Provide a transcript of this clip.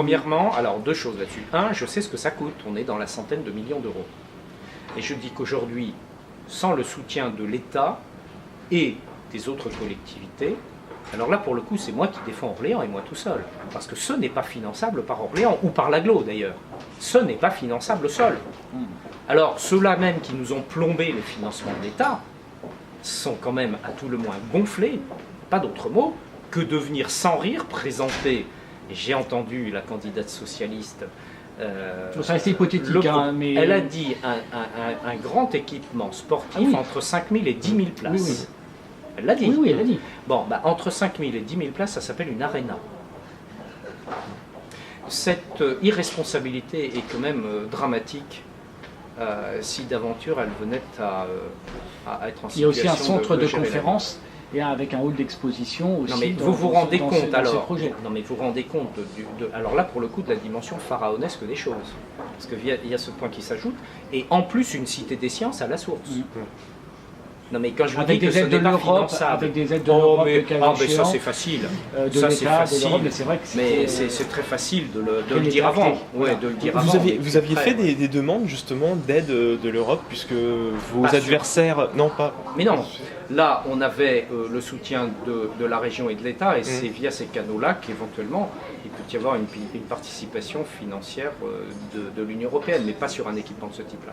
Premièrement, alors deux choses là-dessus. Un, je sais ce que ça coûte, on est dans la centaine de millions d'euros. Et je dis qu'aujourd'hui, sans le soutien de l'État et des autres collectivités, alors là pour le coup c'est moi qui défends Orléans et moi tout seul, parce que ce n'est pas finançable par Orléans, ou par l'Agglo d'ailleurs. Ce n'est pas finançable seul. Alors ceux-là même qui nous ont plombé les financements de l'État sont quand même à tout le moins gonflés, pas d'autre mot, que de venir sans rire présenter. Et j'ai entendu la candidate socialiste. Ça reste hypothétique, mais... Elle a dit un grand équipement sportif entre 5 000 et 10 000 places. Oui, oui. Elle l'a dit. Oui, oui, elle l'a dit. Bon, bah, entre 5 000 et 10 000 places, ça s'appelle une aréna. Cette irresponsabilité est quand même dramatique si d'aventure elle venait à être en situation de... Il y a aussi un centre de conférence et avec un hall d'exposition aussi. Non mais vous vous rendez compte alors. Non mais vous vous rendez compte alors là pour le coup de la dimension pharaonesque des choses. Parce qu'il y a ce point qui s'ajoute et en plus une cité des sciences à la source. Non mais quand je vous dis que ce n'est pas finançable, avec des aides de l'Europe, mais ça c'est facile, de ça c'est l'État, facile, de l'Europe, mais c'est vrai que mais c'est très facile de le dire avant. Ouais, de le dire avant. Vous aviez fait des demandes justement d'aide de l'Europe puisque vos adversaires, non pas. Mais non, là on avait le soutien de la région et de l'État et c'est via ces canaux-là qu'éventuellement il peut y avoir une participation financière de l'Union européenne, mais pas sur un équipement de ce type-là.